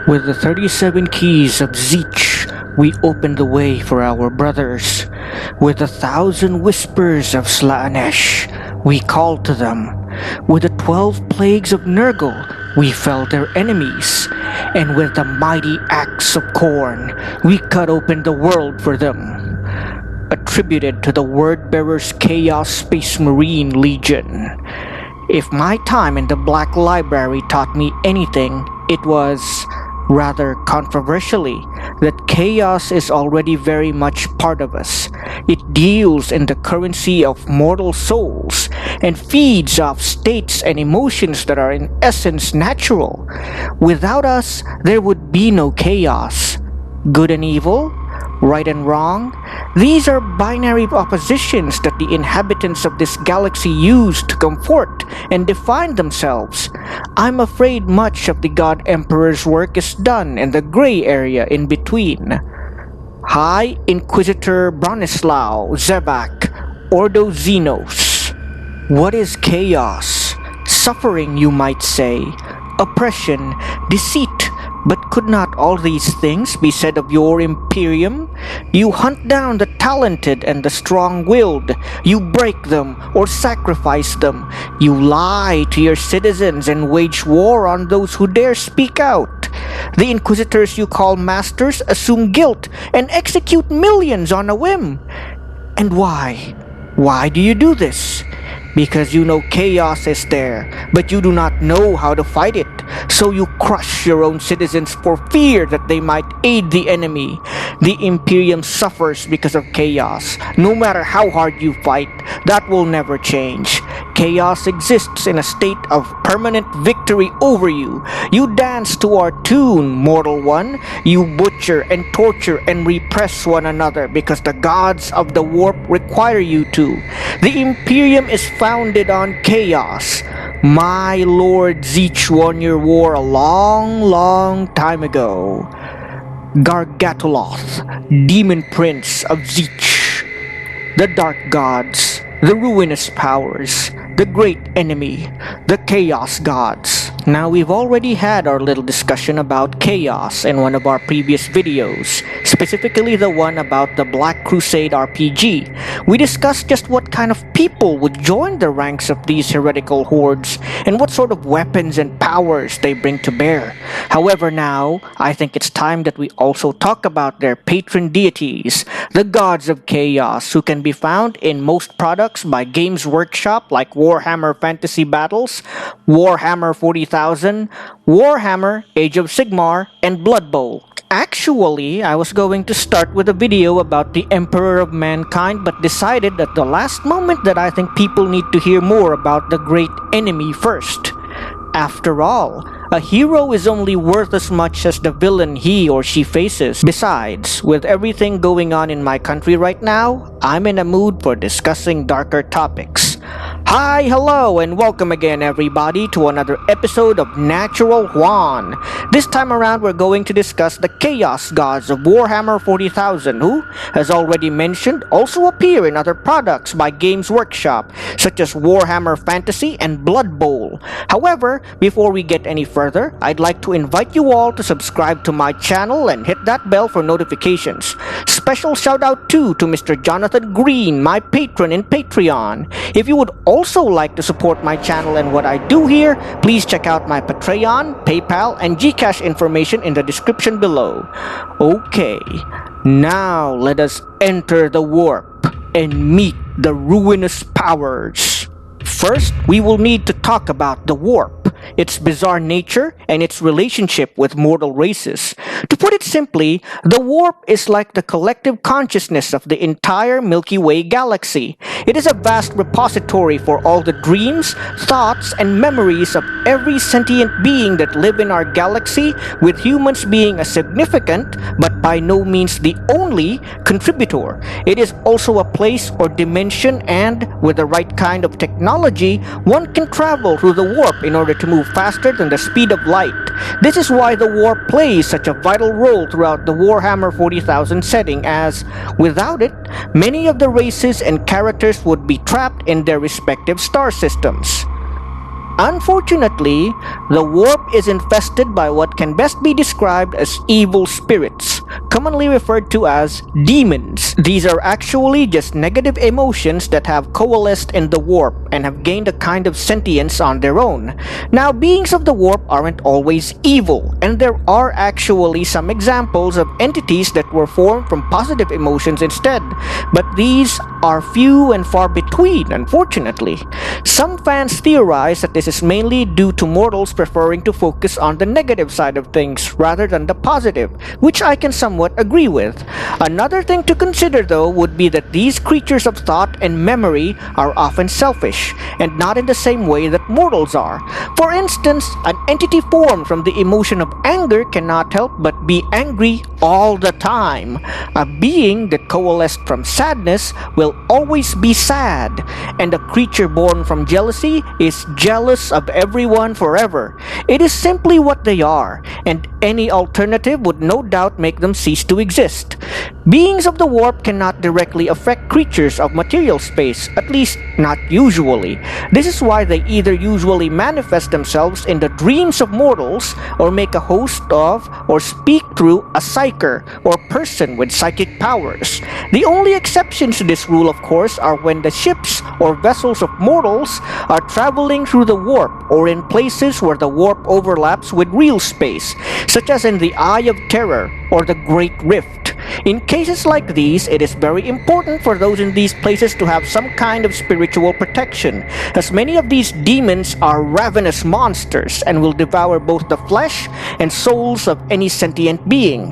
With the 37 keys of Zeech, we open the way for our brothers. With 1,000 whispers of Slaanesh, we call to them. With the 12 plagues of Nurgle, we fell their enemies. And with the mighty axe of Khorne, we cut open the world for them. Attributed to the Word-Bearer's Chaos Space Marine Legion. If my time in the Black Library taught me anything, it was, rather controversially, that chaos is already very much part of us. It deals in the currency of mortal souls and feeds off states and emotions that are in essence natural. Without us, there would be no chaos. Good and evil, right and wrong, these are binary oppositions that the inhabitants of this galaxy use to comfort and define themselves. I'm afraid much of the God Emperor's work is done in the gray area in between. High Inquisitor Bronislaw Zevak Ordo Xenos. What is chaos? Suffering, you might say. Oppression, deceit. But could not all these things be said of your Imperium? You hunt down the talented and the strong-willed. You break them or sacrifice them. You lie to your citizens and wage war on those who dare speak out. The Inquisitors you call masters assume guilt and execute millions on a whim. And why? Why do you do this? Because you know chaos is there, but you do not know how to fight it. So you crush your own citizens for fear that they might aid the enemy. The Imperium suffers because of chaos. No matter how hard you fight, that will never change. Chaos exists in a state of permanent victory over you. You dance to our tune, mortal one. You butcher and torture and repress one another because the gods of the warp require you to. The Imperium is founded on chaos. My Lord Zeech won your war a long time ago. Gargatuloth, Demon Prince of Zeech. The Dark Gods, the Ruinous Powers, the Great Enemy, the Chaos Gods. Now we've already had our little discussion about chaos in one of our previous videos, specifically the one about the Black Crusade RPG. We discussed just what kind of people would join the ranks of these heretical hordes and what sort of weapons and powers they bring to bear. However, now I think it's time that we also talk about their patron deities, the gods of chaos, who can be found in most products by Games Workshop like Warhammer Fantasy Battles, Warhammer 40,000, Warhammer Age of Sigmar, and Blood Bowl. Actually, I was going to start with a video about the Emperor of Mankind, but decided at the last moment that I think people need to hear more about the Great Enemy first. After all, a hero is only worth as much as the villain he or she faces. Besides, with everything going on in my country right now, I'm in a mood for discussing darker topics. Hi, hello, and welcome again everybody to another episode of Natural Juan. This time around we're going to discuss the Chaos Gods of Warhammer 40,000 who, as already mentioned, also appear in other products by Games Workshop, such as Warhammer Fantasy and Blood Bowl. However, before we get any further, I'd like to invite you all to subscribe to my channel and hit that bell for notifications. Special shout out too to Mr. Jonathan Green, my patron in Patreon. If you would also like to support my channel and what I do here, please check out my Patreon, PayPal, and Gcash information in the description below. Okay, now let us enter the warp and meet the ruinous powers. First, we will need to talk about the warp, its bizarre nature, and its relationship with mortal races. To put it simply, the warp is like the collective consciousness of the entire Milky Way galaxy. It is a vast repository for all the dreams, thoughts, and memories of every sentient being that live in our galaxy, with humans being a significant, but by no means the only, contributor. It is also a place or dimension, and, with the right kind of technology, one can travel through the warp in order to move faster than the speed of light. This is why the warp plays such a vital role throughout the Warhammer 40,000 setting, as, without it, many of the races and characters would be trapped in their respective star systems. Unfortunately, the warp is infested by what can best be described as evil spirits, commonly referred to as demons. These are actually just negative emotions that have coalesced in the warp and have gained a kind of sentience on their own. Now, beings of the warp aren't always evil, and there are actually some examples of entities that were formed from positive emotions instead, but these are few and far between, unfortunately. Some fans theorize that this is mainly due to mortals preferring to focus on the negative side of things rather than the positive, which I can somewhat agree with. Another thing to consider though would be that these creatures of thought and memory are often selfish, and not in the same way that mortals are. For instance, an entity formed from the emotion of anger cannot help but be angry all the time. A being that coalesced from sadness will always be sad, and a creature born from jealousy is jealous of everyone forever. It is simply what they are, and any alternative would no doubt make them cease to exist. Beings of the warp cannot directly affect creatures of material space, at least not usually. This is why they either usually manifest themselves in the dreams of mortals, or make a host of, or speak through a psyker, or person with psychic powers. The only exceptions to this rule, of course, are when the ships or vessels of mortals are traveling through the warp, or in places where the warp overlaps with real space, such as in the Eye of Terror or the Great Rift. In cases like these, it is very important for those in these places to have some kind of spiritual protection, as many of these demons are ravenous monsters and will devour both the flesh and souls of any sentient being.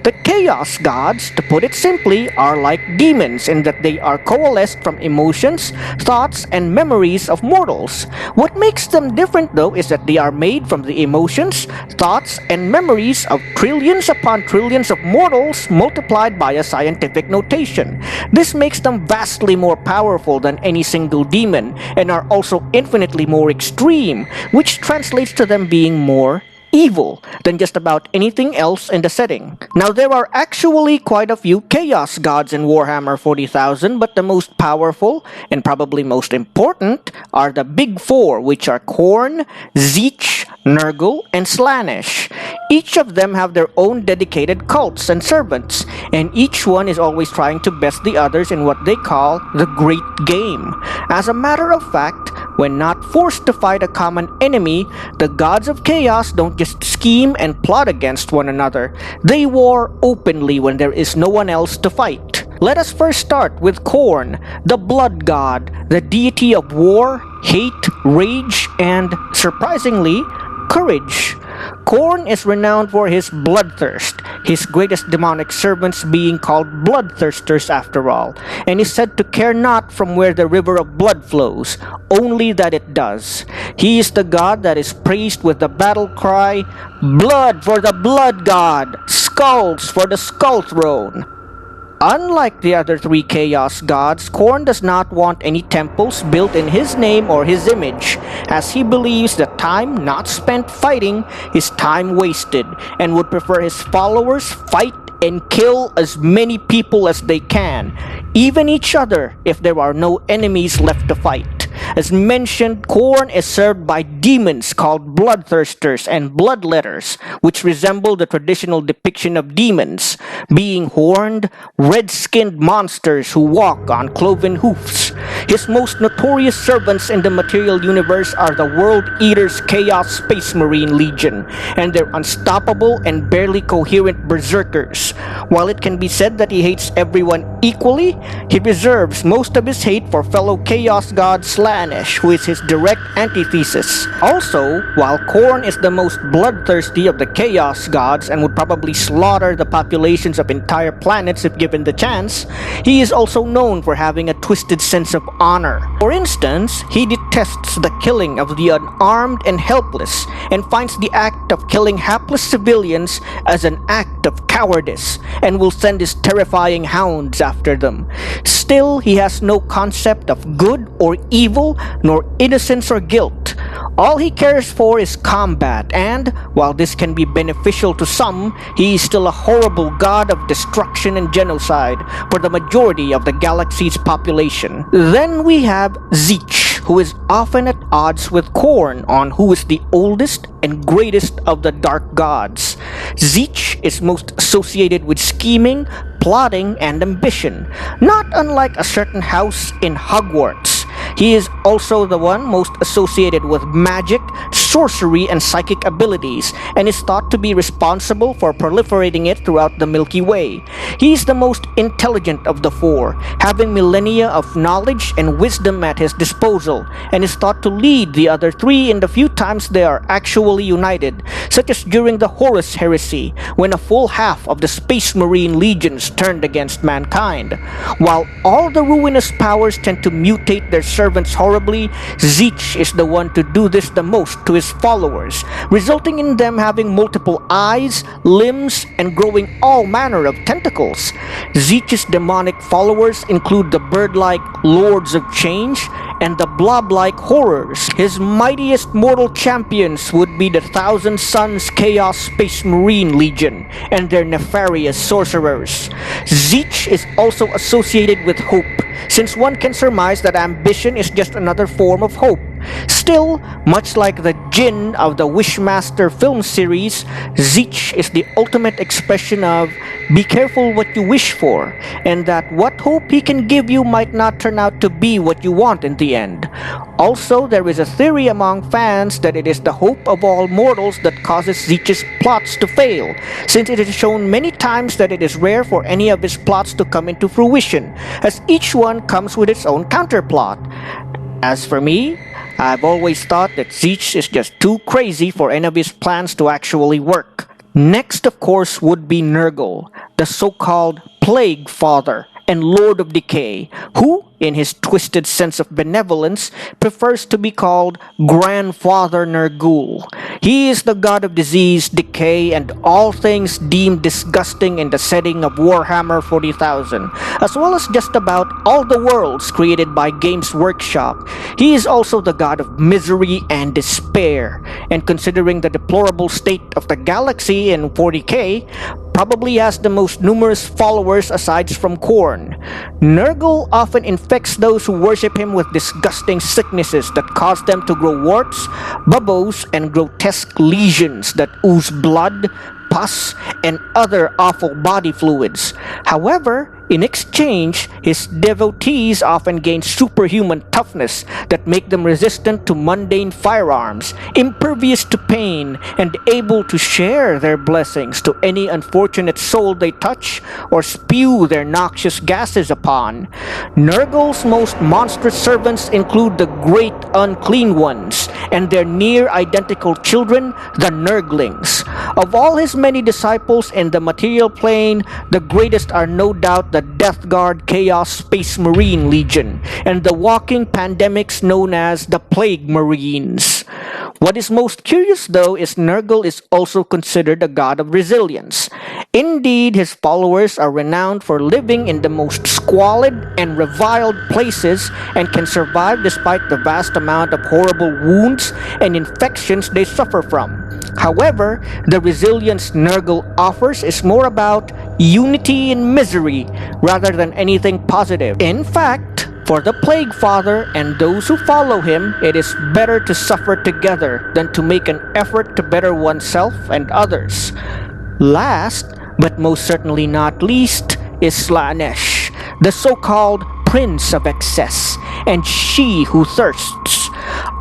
The Chaos Gods, to put it simply, are like demons in that they are coalesced from emotions, thoughts, and memories of mortals. What makes them different though is that they are made from the emotions, thoughts, and memories of trillions upon trillions of mortals multiplied by a scientific notation. This makes them vastly more powerful than any single demon, and are also infinitely more extreme, which translates to them being more evil than just about anything else in the setting. Now, there are actually quite a few Chaos Gods in Warhammer 40,000, but the most powerful, and probably most important, are the big four, which are Khorne, Tzeentch, Nurgle, and Slaanesh. Each of them have their own dedicated cults and servants, and each one is always trying to best the others in what they call the Great Game. As a matter of fact, when not forced to fight a common enemy, the gods of chaos don't just scheme and plot against one another. They war openly when there is no one else to fight. Let us first start with Khorne, the blood god, the deity of war, hate, rage, and, surprisingly, courage. Khorne is renowned for his bloodthirst, his greatest demonic servants being called bloodthirsters after all, and is said to care not from where the river of blood flows, only that it does. He is the god that is praised with the battle cry, "Blood for the blood god, skulls for the skull throne." Unlike the other three Chaos Gods, Khorne does not want any temples built in his name or his image, as he believes that time not spent fighting is time wasted, and would prefer his followers fight and kill as many people as they can, even each other if there are no enemies left to fight. As mentioned, Khorne is served by demons called bloodthirsters and bloodletters, which resemble the traditional depiction of demons, being horned, red-skinned monsters who walk on cloven hoofs. His most notorious servants in the material universe are the World Eater's Chaos Space Marine Legion, and their unstoppable and barely coherent berserkers. While it can be said that he hates everyone equally, he reserves most of his hate for fellow Chaos God Slaanesh, who is his direct antithesis. Also, while Khorne is the most bloodthirsty of the Chaos Gods and would probably slaughter the populations of entire planets if given the chance, he is also known for having a twisted sense of honor. For instance, he detests the killing of the unarmed and helpless, and finds the act of killing hapless civilians as an act of cowardice, and will send his terrifying hounds after them. Still, he has no concept of good or evil, nor innocence or guilt. All he cares for is combat, and, while this can be beneficial to some, he is still a horrible god of destruction and genocide for the majority of the galaxy's population. Then we have Tzeentch, who is often at odds with Khorne on who is the oldest and greatest of the dark gods. Tzeentch is most associated with scheming, plotting, and ambition, not unlike a certain house in Hogwarts. He is also the one most associated with magic, sorcery, and psychic abilities, and is thought to be responsible for proliferating it throughout the Milky Way. He is the most intelligent of the four, having millennia of knowledge and wisdom at his disposal, and is thought to lead the other three in the few times they are actually united, such as during the Horus Heresy, when a full half of the Space Marine legions turned against mankind. While all the ruinous powers tend to mutate their servants horribly, Tzeentch is the one to do this the most to his followers, resulting in them having multiple eyes, limbs, and growing all manner of tentacles. Tzeentch's demonic followers include the bird-like Lords of Change and the blob-like Horrors. His mightiest mortal champions would be the Thousand Suns Chaos Space Marine Legion and their nefarious sorcerers. Tzeentch is also associated with hope, since one can surmise that ambition is just another form of hope. Still, much like the Jinn of the Wishmaster film series, Tzeentch is the ultimate expression of be careful what you wish for, and that what hope he can give you might not turn out to be what you want in the end. Also, there is a theory among fans that it is the hope of all mortals that causes Tzeentch's plots to fail, since it is shown many times that it is rare for any of his plots to come into fruition, as each one comes with its own counterplot. As for me, I've always thought that Tzeentch is just too crazy for any of his plans to actually work. Next, of course, would be Nurgle, the so-called Plague Father and Lord of Decay, who, in his twisted sense of benevolence, prefers to be called Grandfather Nurgle. He is the god of disease, decay, and all things deemed disgusting in the setting of Warhammer 40,000, as well as just about all the worlds created by Games Workshop. He is also the god of misery and despair, and considering the deplorable state of the galaxy in 40k, probably has the most numerous followers aside from Khorne. Nurgle often infects those who worship him with disgusting sicknesses that cause them to grow warts, bubbles, and grotesque lesions that ooze blood, pus, and other awful body fluids. However, in exchange, his devotees often gain superhuman toughness that make them resistant to mundane firearms, impervious to pain, and able to share their blessings to any unfortunate soul they touch or spew their noxious gases upon. Nurgle's most monstrous servants include the Great Unclean Ones and their near-identical children, the Nurglings. Of all his many disciples in the material plane, the greatest are no doubt the Death Guard Chaos Space Marine Legion and the walking pandemics known as the Plague Marines. What is most curious though is Nurgle is also considered a god of resilience. Indeed, his followers are renowned for living in the most squalid and reviled places and can survive despite the vast amount of horrible wounds and infections they suffer from. However, the resilience Nurgle offers is more about unity in misery rather than anything positive. In fact, for the Plague Father and those who follow him, it is better to suffer together than to make an effort to better oneself and others. Last, but most certainly not least, is Slaanesh, the so-called Prince of Excess, and She Who Thirsts.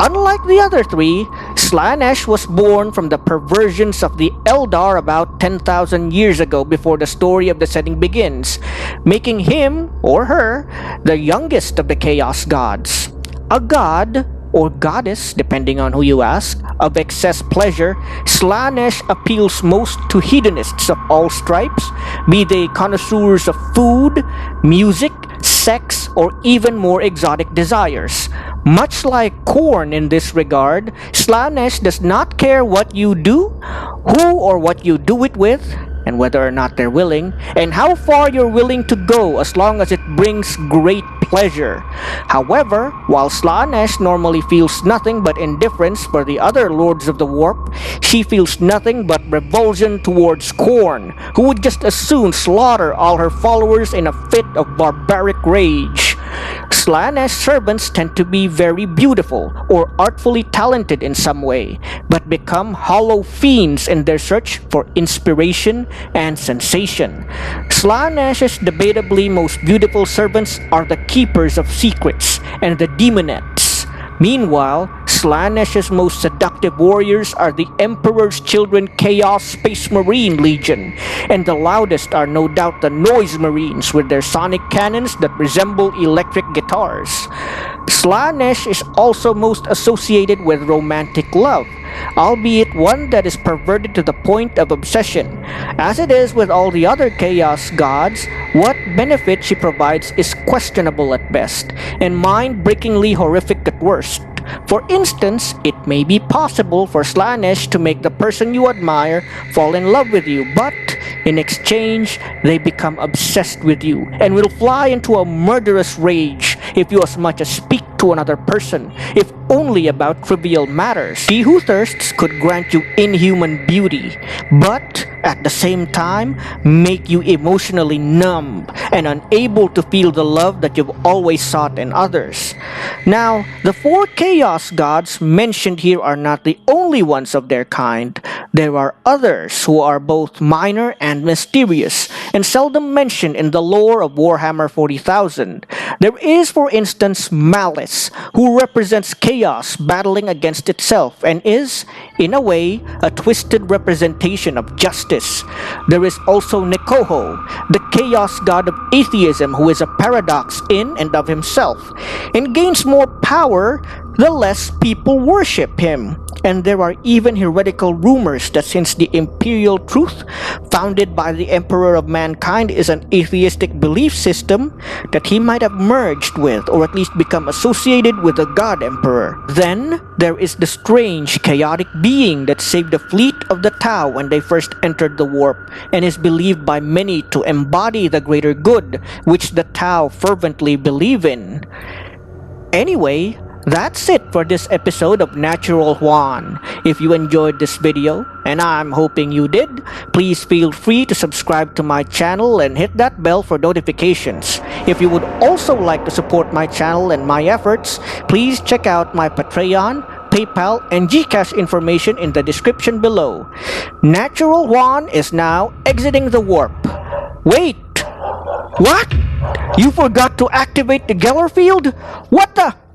Unlike the other three, Slaanesh was born from the perversions of the Eldar about 10,000 years ago before the story of the setting begins, making him, or her, the youngest of the Chaos Gods. A god, or goddess, depending on who you ask, of excess pleasure, Slaanesh appeals most to hedonists of all stripes, be they connoisseurs of food, music, sex, or even more exotic desires. Much like Khorne in this regard, Slaanesh does not care what you do, who or what you do it with, and whether or not they're willing, and how far you're willing to go as long as it brings great pleasure. However, while Slaanesh normally feels nothing but indifference for the other Lords of the Warp, she feels nothing but revulsion towards Khorne, who would just as soon slaughter all her followers in a fit of barbaric rage. Slaanesh servants tend to be very beautiful or artfully talented in some way, but become hollow fiends in their search for inspiration and sensation. Slaanesh's debatably most beautiful servants are the keepers of secrets and the demonettes. Meanwhile, Slaanesh's most seductive warriors are the Emperor's Children Chaos Space Marine Legion, and the loudest are no doubt the Noise Marines with their sonic cannons that resemble electric guitars. Slaanesh is also most associated with romantic love, albeit one that is perverted to the point of obsession. As it is with all the other Chaos gods, what benefit she provides is questionable at best, and mind-breakingly horrific at worst. For instance, it may be possible for Slaanesh to make the person you admire fall in love with you, but in exchange, they become obsessed with you and will fly into a murderous rage if you as much as speak to another person, if only about trivial matters. He who thirsts could grant you inhuman beauty, but at the same time make you emotionally numb and unable to feel the love that you've always sought in others. Now, the four Chaos gods mentioned here are not the only ones of their kind. There are others who are both minor and mysterious, and seldom mentioned in the lore of Warhammer 40,000. There is, for instance, Malice, who represents chaos battling against itself and is, in a way, a twisted representation of justice. There is also Nekoho, the chaos god of atheism, who is a paradox in and of himself, and gains more power the less people worship him. And there are even heretical rumors that since the imperial truth, founded by the Emperor of Mankind, is an atheistic belief system, that he might have merged with, or at least become associated with, the God Emperor. Then, there is the strange, chaotic being that saved the fleet of the Tau when they first entered the warp, and is believed by many to embody the greater good, which the Tau fervently believe in. Anyway, that's it for this episode of Natural Juan. If you enjoyed this video, and I'm hoping you did, please feel free to subscribe to my channel and hit that bell for notifications. If you would also like to support my channel and my efforts, please check out my Patreon, PayPal, and Gcash information in the description below. Natural Juan is now exiting the warp. Wait! What? You forgot to activate the Geller field? What the?